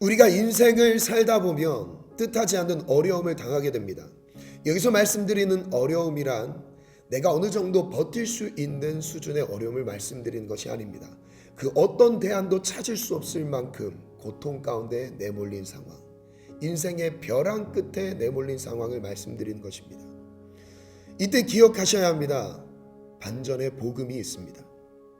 우리가 인생을 살다 보면 뜻하지 않는 어려움을 당하게 됩니다. 여기서 말씀드리는 어려움이란 내가 어느 정도 버틸 수 있는 수준의 어려움을 말씀드리는 것이 아닙니다. 그 어떤 대안도 찾을 수 없을 만큼 고통 가운데 내몰린 상황, 인생의 벼랑 끝에 내몰린 상황을 말씀드리는 것입니다. 이때 기억하셔야 합니다. 반전의 복음이 있습니다.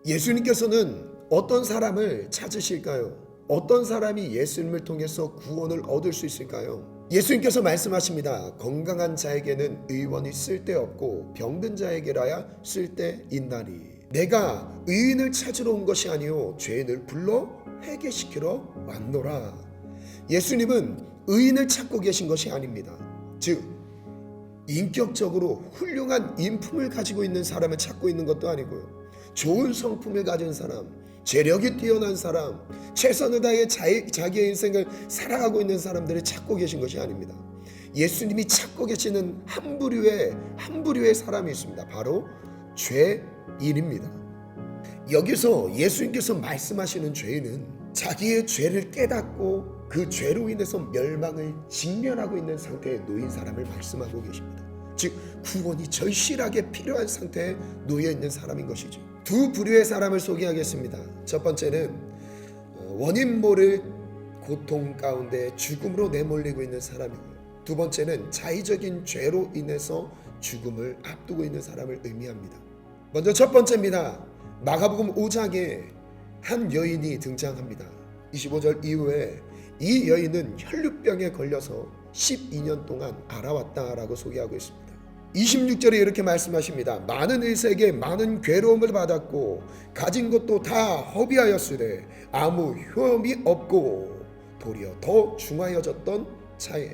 예수님께서는 어떤 사람을 찾으실까요? 어떤 사람이 예수님을 통해서 구원을 얻을 수 있을까요? 예수님께서 말씀하십니다. 건강한 자에게는 의원이 쓸데없고 병든 자에게라야 쓸데있나니. 내가 의인을 찾으러 온 것이 아니요 죄인을 불러 회개시키러 왔노라. 예수님은 의인을 찾고 계신 것이 아닙니다. 즉 인격적으로 훌륭한 인품을 가지고 있는 사람을 찾고 있는 것도 아니고요. 좋은 성품을 가진 사람, 재력이 뛰어난 사람, 최선을 다해 자기의 인생을 살아가고 있는 사람들을 찾고 계신 것이 아닙니다. 예수님이 찾고 계시는 한 부류의 사람이 있습니다. 바로 죄인입니다. 여기서 예수님께서 말씀하시는 죄인은 자기의 죄를 깨닫고 그 죄로 인해서 멸망을 직면하고 있는 상태에 놓인 사람을 말씀하고 계십니다. 즉 구원이 절실하게 필요한 상태에 놓여 있는 사람인 것이죠. 두 부류의 사람을 소개하겠습니다. 첫 번째는 원인 모를 고통 가운데 죽음으로 내몰리고 있는 사람이고요. 두 번째는 자의적인 죄로 인해서 죽음을 앞두고 있는 사람을 의미합니다. 먼저 첫 번째입니다. 마가복음 5장에 한 여인이 등장합니다. 25절 이후에 이 여인은 혈루병에 걸려서 12년 동안 앓아왔다라고 소개하고 있습니다. 26절에 이렇게 말씀하십니다. 많은 일세에게 많은 괴로움을 받았고 가진 것도 다 허비하였으되 아무 효험이 없고 도리어 더 중하여졌던 차에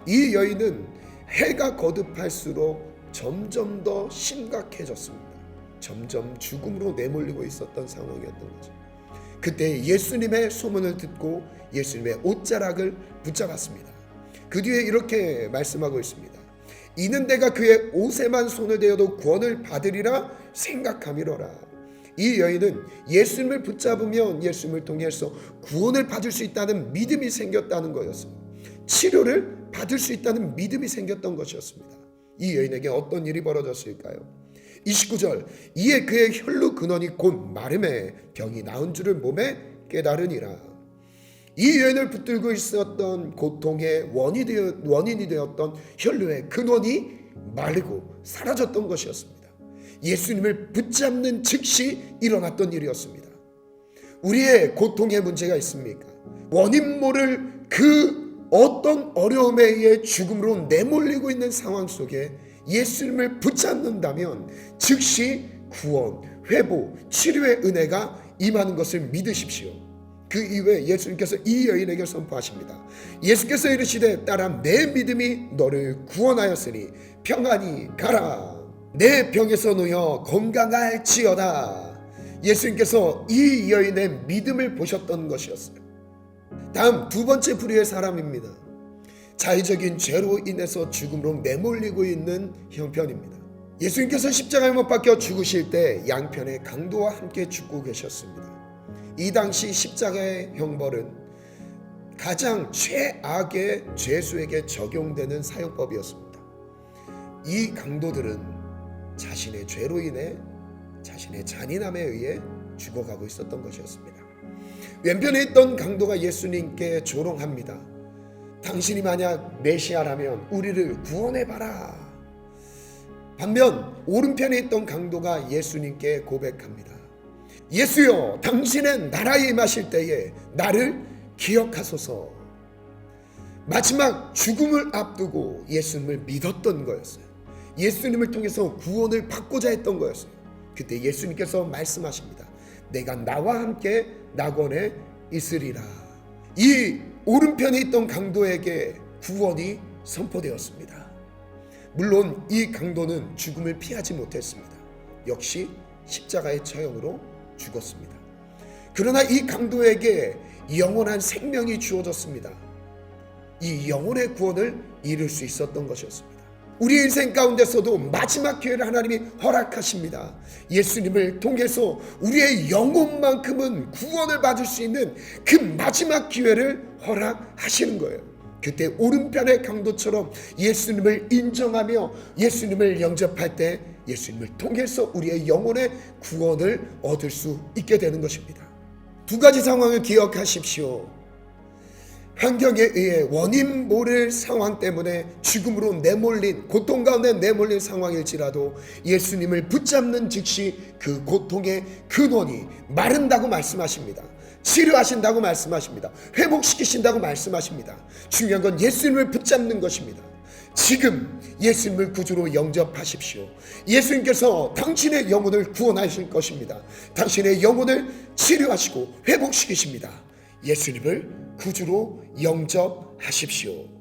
이 여인은 해가 거듭할수록 점점 더 심각해졌습니다. 점점 죽음으로 내몰리고 있었던 상황이었던 거죠. 그때 예수님의 소문을 듣고 예수님의 옷자락을 붙잡았습니다. 그 뒤에 이렇게 말씀하고 있습니다. 이는 내가 그의 옷에만 손을 대어도 구원을 받으리라 생각함이로라. 이 여인은 예수님을 붙잡으면 예수님을 통해서 구원을 받을 수 있다는 믿음이 생겼다는 거였습니다. 치료를 받을 수 있다는 믿음이 생겼던 것이었습니다. 이 여인에게 어떤 일이 벌어졌을까요? 29절 이에 그의 혈루 근원이 곧 마름에 병이 나은 줄을 몸에 깨달으니라. 이 여인을 붙들고 있었던 고통의 원인이 되었던 혈루의 근원이 마르고 사라졌던 것이었습니다. 예수님을 붙잡는 즉시 일어났던 일이었습니다. 우리의 고통에 문제가 있습니까? 원인 모를 그 어떤 어려움에 의해 죽음으로 내몰리고 있는 상황 속에 예수님을 붙잡는다면 즉시 구원, 회복, 치료의 은혜가 임하는 것을 믿으십시오. 그 이후에 예수님께서 이 여인에게 선포하십니다. 예수께서 이르시되 딸아 내 믿음이 너를 구원하였으니 평안히 가라. 내 병에서 놓여 건강할지어다. 예수님께서 이 여인의 믿음을 보셨던 것이었어요. 다음 두 번째 부류의 사람입니다. 자의적인 죄로 인해서 죽음으로 내몰리고 있는 형편입니다. 예수님께서 십자가에 못 박혀 죽으실 때 양편의 강도와 함께 죽고 계셨습니다. 이 당시 십자가의 형벌은 가장 최악의 죄수에게 적용되는 사형법이었습니다. 이 강도들은 자신의 죄로 인해 자신의 잔인함에 의해 죽어가고 있었던 것이었습니다. 왼편에 있던 강도가 예수님께 조롱합니다. 당신이 만약 메시아라면 우리를 구원해봐라. 반면 오른편에 있던 강도가 예수님께 고백합니다. 예수여 당신의 나라에 임하실 때에 나를 기억하소서. 마지막 죽음을 앞두고 예수님을 믿었던 거였어요. 예수님을 통해서 구원을 받고자 했던 거였어요. 그때 예수님께서 말씀하십니다. 내가 나와 함께 낙원에 있으리라. 이 오른편에 있던 강도에게 구원이 선포되었습니다. 물론 이 강도는 죽음을 피하지 못했습니다. 역시 십자가의 처형으로 죽었습니다. 그러나 이 강도에게 영원한 생명이 주어졌습니다. 이 영혼의 구원을 이룰 수 있었던 것이었습니다. 우리 인생 가운데서도 마지막 기회를 하나님이 허락하십니다. 예수님을 통해서 우리의 영혼만큼은 구원을 받을 수 있는 그 마지막 기회를 허락하시는 거예요. 그때 오른편의 강도처럼 예수님을 인정하며 예수님을 영접할 때 예수님을 통해서 우리의 영혼의 구원을 얻을 수 있게 되는 것입니다. 두 가지 상황을 기억하십시오. 환경에 의해 원인 모를 상황 때문에 죽음으로 내몰린, 고통 가운데 내몰린 상황일지라도 예수님을 붙잡는 즉시 그 고통의 근원이 마른다고 말씀하십니다. 치료하신다고 말씀하십니다. 회복시키신다고 말씀하십니다. 중요한 건 예수님을 붙잡는 것입니다. 지금 예수님을 구주로 영접하십시오. 예수님께서 당신의 영혼을 구원하실 것입니다. 당신의 영혼을 치료하시고 회복시키십니다. 예수님을 구주로 영접하십시오.